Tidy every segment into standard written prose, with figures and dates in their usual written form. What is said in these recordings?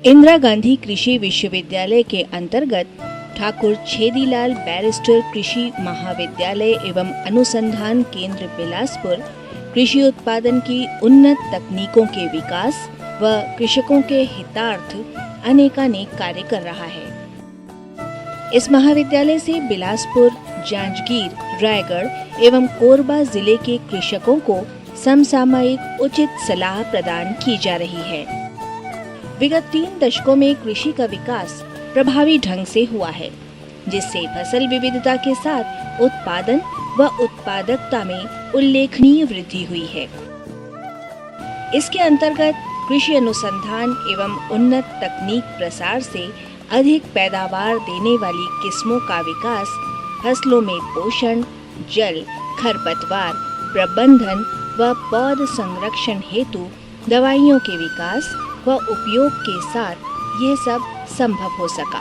इंदिरा गांधी कृषि विश्वविद्यालय के अंतर्गत ठाकुर छेदीलाल बैरिस्टर कृषि महाविद्यालय एवं अनुसंधान केंद्र बिलासपुर कृषि उत्पादन की उन्नत तकनीकों के विकास व कृषकों के हितार्थ अनेकानेक कार्य कर रहा है। इस महाविद्यालय से बिलासपुर, जांजगीर, रायगढ़ एवं कोरबा जिले के कृषकों को समसामयिक उचित सलाह प्रदान की जा रही है। विगत 3 दशकों में कृषि का विकास प्रभावी ढंग से हुआ है, जिससे फसल विविधता के साथ उत्पादन व उत्पादकता में उल्लेखनीय वृद्धि हुई है। इसके अंतर्गत कृषि अनुसंधान एवं उन्नत तकनीक प्रसार से अधिक पैदावार देने वाली किस्मों का विकास, फसलों में पोषण, जल, खरपतवार प्रबंधन व पौध संरक्षण हेतु दवाइयों के विकास व उपयोग के साथ यह सब संभव हो सका।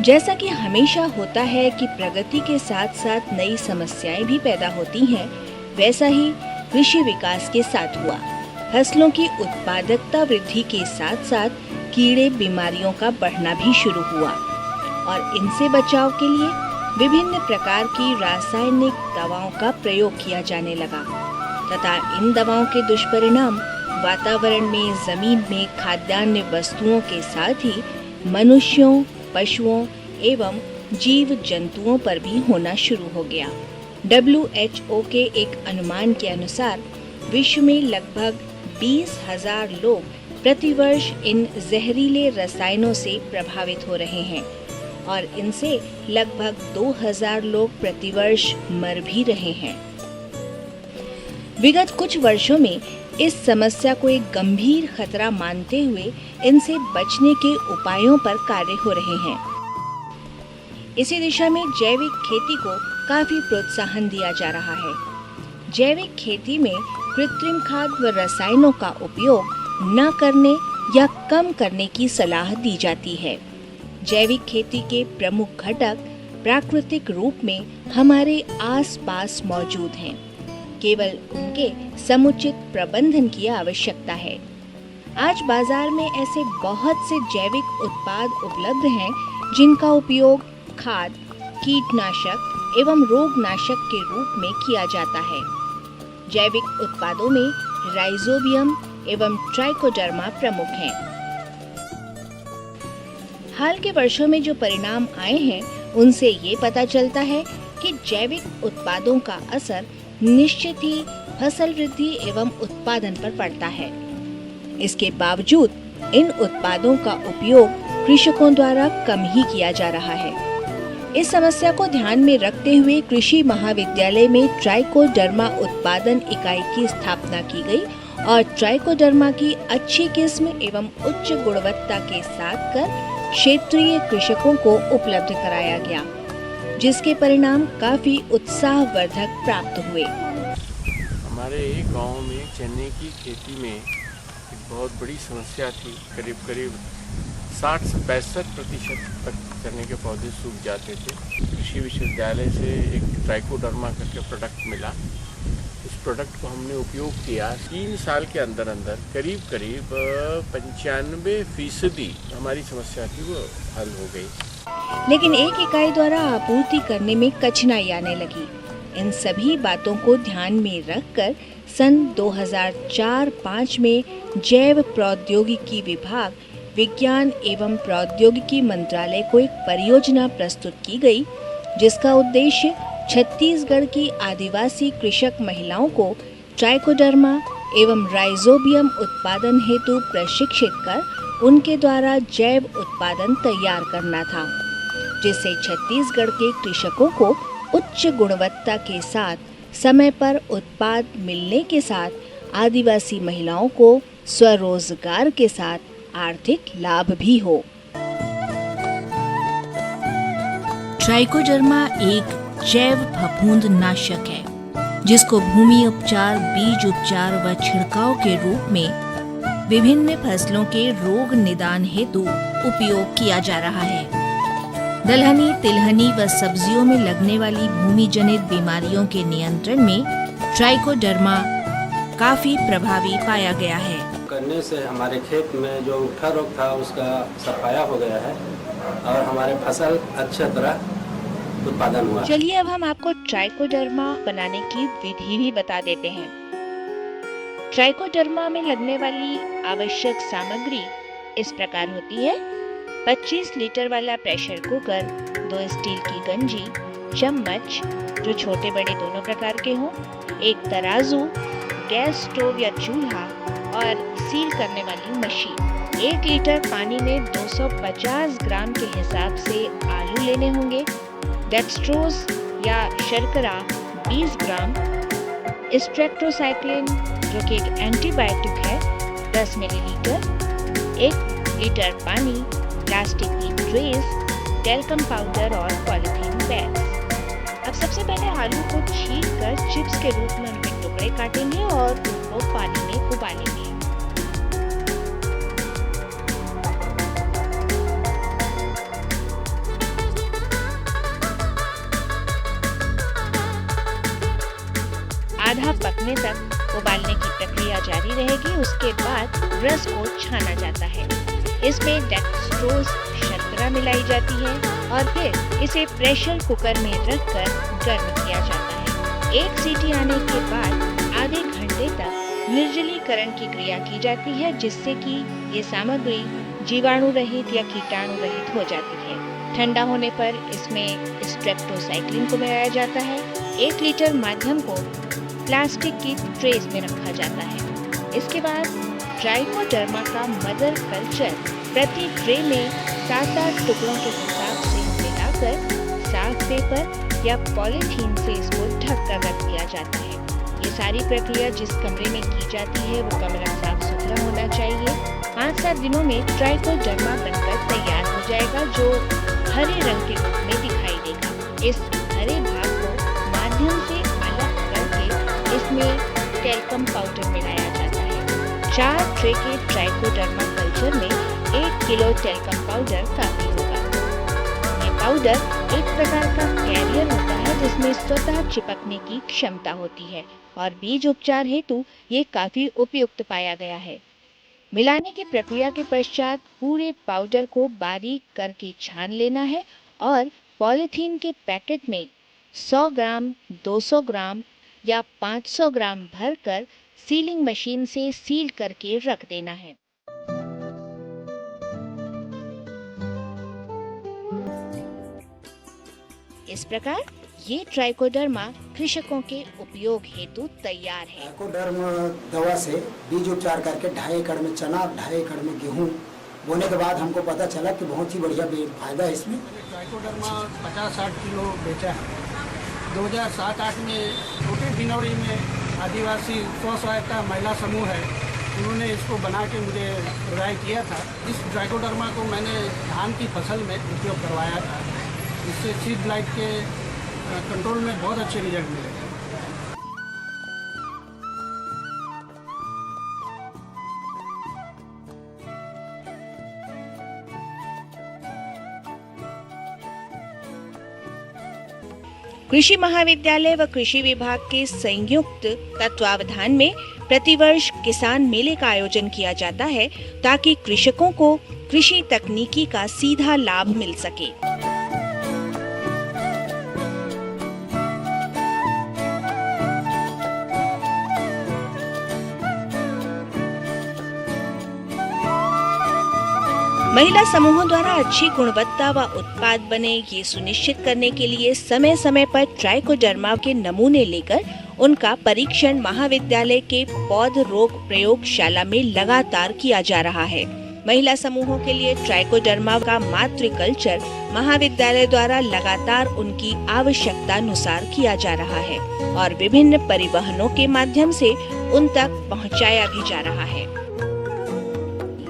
जैसा कि हमेशा होता है कि प्रगति के साथ साथ नई समस्याएं भी पैदा होती हैं, वैसा ही कृषि विकास के साथ हुआ। फसलों की उत्पादकता वृद्धि के साथ साथ कीड़े बीमारियों का बढ़ना भी शुरू हुआ और इनसे बचाव के लिए विभिन्न प्रकार की रासायनिक दवाओं का प्रयोग किया जाने लगा तथा इन दवाओं के दुष्परिणाम वातावरण में, जमीन में, खाद्यान्न वस्तुओं के साथ ही मनुष्यों, पशुओं एवं जीव जंतुओं पर भी होना शुरू हो गया। WHO के एक अनुमान के अनुसार विश्व में लगभग 20,000 लोग प्रतिवर्ष इन जहरीले रसायनों से प्रभावित हो रहे हैं और इनसे लगभग 2,000 लोग प्रतिवर्ष मर भी रहे हैं। विगत कुछ वर्षों में इस समस्या को एक गंभीर खतरा मानते हुए इनसे बचने के उपायों पर कार्य हो रहे हैं। इसी दिशा में जैविक खेती को काफी प्रोत्साहन दिया जा रहा है। जैविक खेती में कृत्रिम खाद व रसायनों का उपयोग न करने या कम करने की सलाह दी जाती है। जैविक खेती के प्रमुख घटक प्राकृतिक रूप में हमारे आसपास मौजूद हैं। केवल उनके समुचित प्रबंधन की आवश्यकता है। आज बाजार में ऐसे बहुत से जैविक उत्पाद उपलब्ध हैं जिनका उपयोग खाद, कीटनाशक एवं रोगनाशक के रूप में किया जाता है। जैविक उत्पादों में राइजोबियम एवं ट्राइकोडर्मा प्रमुख हैं। हाल के वर्षों में जो परिणाम आए हैं, उनसे ये पता चलता है कि जैविक उत्पादों का असर निश्चित ही फसल वृद्धि एवं उत्पादन पर पड़ता है। इसके बावजूद इन उत्पादों का उपयोग कृषकों द्वारा कम ही किया जा रहा है। इस समस्या को ध्यान में रखते हुए कृषि महाविद्यालय में ट्राइकोडर्मा उत्पादन इकाई की स्थापना की गई और ट्राइकोडर्मा की अच्छी किस्म एवं उच्च गुणवत्ता के साथ कर क्षेत्रीय कृषकों को उपलब्ध कराया गया, जिसके परिणाम काफी उत्साहवर्धक प्राप्त हुए। हमारे गांव में चने की खेती में एक बहुत बड़ी समस्या थी। करीब 60 से 65% तक चने के पौधे सूख जाते थे। कृषि विश्वविद्यालय से एक ट्राइकोडर्मा करके प्रोडक्ट मिला। उस प्रोडक्ट को हमने उपयोग किया। 3 साल के अंदर करीब 95% हमारी समस्या थी वो हल हो गई। लेकिन एक इकाई द्वारा आपूर्ति करने में कठिनाई आने लगी। इन सभी बातों को ध्यान में रखकर सन 2004-05 में जैव प्रौद्योगिकी विभाग, विज्ञान एवं प्रौद्योगिकी मंत्रालय को एक परियोजना प्रस्तुत की गई, जिसका उद्देश्य छत्तीसगढ़ की आदिवासी कृषक महिलाओं को ट्राइकोडर्मा एवं राइजोबियम उत्पादन हेतु प्रशिक्षित कर उनके द्वारा जैव उत्पादन तैयार करना था, जिससे छत्तीसगढ़ के कृषकों को उच्च गुणवत्ता के साथ समय पर उत्पाद मिलने के साथ आदिवासी महिलाओं को स्वरोजगार के साथ आर्थिक लाभ भी हो। ट्राइकोडर्मा एक जैव फफूंद नाशक है, जिसको भूमि उपचार, बीज उपचार व छिड़काव के रूप में विभिन्न फसलों के रोग निदान हेतु उपयोग किया जा रहा है। दलहनी, तिलहनी व सब्जियों में लगने वाली भूमि जनित बीमारियों के नियंत्रण में ट्राइकोडर्मा काफी प्रभावी पाया गया है। डालने से हमारे खेत में जो उठा रोग था उसका सफाया हो गया है और हमारे फसल अच्छी तरह उत्पादन हुआ। चलिए अब हम आपको ट्राइकोडर्मा बनाने की विधि भी बता देते हैं। ट्राइकोडर्मा में लगने वाली आवश्यक सामग्री इस प्रकार होती है: 25 लीटर वाला प्रेशर कुकर, 2 स्टील की गंजी, चम्मच जो छोटे बड़े दोनों प्रकार के हों, एक तराजू, गैस स्टोव या चूल्हा और सील करने वाली मशीन। 1 लीटर पानी में 250 ग्राम के हिसाब से आलू लेने होंगे, डेक्सट्रोज या शर्करा 20 ग्राम, स्ट्रेप्टोसाइक्लिन जो कि एक एंटीबायोटिक है 10 मिलीलीटर, 1 लीटर पानी, प्लास्टिक की ट्रेस, टेल्कम पाउडर और पॉलीथीन बैग्स। अब सबसे पहले आलू को छीलकर चिप्स के रूप में उनके टुकड़े काटेंगे और उनको पानी में उबालेंगे। आधा पकने तक उबालने की प्रक्रिया जारी रहेगी। उसके बाद रस को छाना जाता है। इसमें डेक्सट्रोज शर्करा मिलाई जाती है और फिर इसे प्रेशर कुकर में रखकर गर्म किया जाता है। 1 सीटी आने के बाद आधे घंटे तक निर्जलीकरण की क्रिया की जाती है, जिससे कि ये सामग्री जीवाणु रहित या कीटाणु रहित हो जाती है। ठंडा होने पर इसमें स्ट्रेप्टोसाइक्लिन को मिलाया जाता है। 1 लीटर माध्यम को प्लास्टिक की ट्रेस में रखा जाता है। इसके बाद ट्राइकोडर्मा का मदर कल्चर प्रति ट्रे में 7-8 टुकड़ों के हिसाब से मिलाकर साफ पेपर या पॉलीथीन से इसको ढककर रख दिया जाता है। ये सारी प्रक्रिया जिस कमरे में की जाती है वो कमरा साफ सुथरा होना चाहिए। 5-7 दिनों में ट्राइकोडर्मा बनकर तैयार हो जाएगा, जो हरे रंग के रूप में दिखाई देगा। इस हरे भाग को माध्यम से अलग करके इसमें टेल्कम पाउडर मिलाया जाता है। 4 ट्रे के ट्राइकोडर्मा कल्चर में 1 किलो टेल्कम पाउडर काफी होगा। ये पाउडर एक प्रकार का कैरियर होता है जिसमें स्वतः चिपकने की क्षमता होती है और बीज उपचार हेतु ये काफी उपयुक्त पाया गया है। मिलाने की प्रक्रिया के पश्चात पूरे पाउडर को बारीक करके छान लेना है और पॉलीथीन के पैकेट में 100 ग्राम, 200 ग्राम या 500 ग्राम भरकर सीलिंग मशीन से सील करके रख देना है। इस प्रकार ये ट्राइकोडर्मा कृषकों के उपयोग हेतु तैयार है। ट्राइकोडर्मा दवा से बीज उपचार करके 2.5 एकड़ में चना, 2.5 एकड़ में गेहूँ बोने के बाद हमको पता चला कि बहुत ही बढ़िया फायदा है इसमें। ट्राइकोडर्मा 50-60 किलो बेचा है। 2007-8 में छोटे बिनौरी में आदिवासी स्व सहायता महिला समूह है, उन्होंने इसको बना के मुझे ट्राई किया था। इस ट्राइकोडर्मा को मैंने धान की फसल में उपयोग करवाया था। इससे सीड ब्लाइट के कंट्रोल में बहुत अच्छे रिजल्ट मिले। कृषि महाविद्यालय व कृषि विभाग के संयुक्त तत्वावधान में प्रतिवर्ष किसान मेले का आयोजन किया जाता है ताकि कृषकों को कृषि तकनीकी का सीधा लाभ मिल सके। महिला समूहों द्वारा अच्छी गुणवत्ता व उत्पाद बने ये सुनिश्चित करने के लिए समय समय पर ट्राइकोडर्मा के नमूने लेकर उनका परीक्षण महाविद्यालय के पौध रोग प्रयोगशाला में लगातार किया जा रहा है। महिला समूहों के लिए ट्राइकोडर्मा का मातृ कल्चर महाविद्यालय द्वारा लगातार उनकी आवश्यकता अनुसार किया जा रहा है और विभिन्न परिवहनों के माध्यम से उन तक पहुंचाया भी जा रहा है।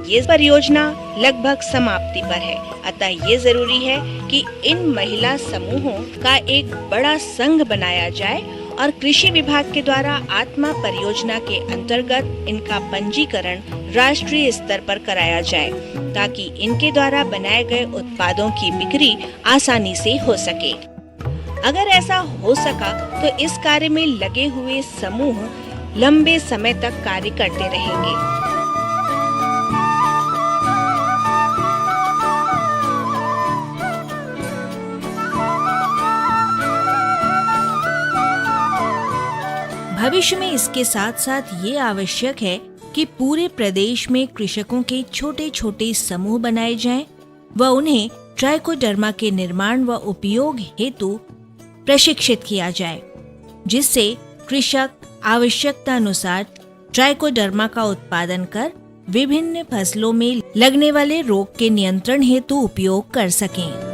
ये परियोजना लगभग समाप्ति पर है, अतः ये जरूरी है कि इन महिला समूहों का एक बड़ा संघ बनाया जाए और कृषि विभाग के द्वारा आत्मा परियोजना के अंतर्गत इनका पंजीकरण राष्ट्रीय स्तर पर कराया जाए ताकि इनके द्वारा बनाए गए उत्पादों की बिक्री आसानी से हो सके। अगर ऐसा हो सका तो इस कार्य में लगे हुए समूह लंबे समय तक कार्य करते रहेंगे। भविष्य में इसके साथ साथ ये आवश्यक है कि पूरे प्रदेश में कृषकों के छोटे छोटे समूह बनाए जाएं व उन्हें ट्राइकोडर्मा के निर्माण व उपयोग हेतु प्रशिक्षित किया जाए, जिससे कृषक आवश्यकता अनुसार ट्राइकोडर्मा का उत्पादन कर विभिन्न फसलों में लगने वाले रोग के नियंत्रण हेतु उपयोग कर सकें।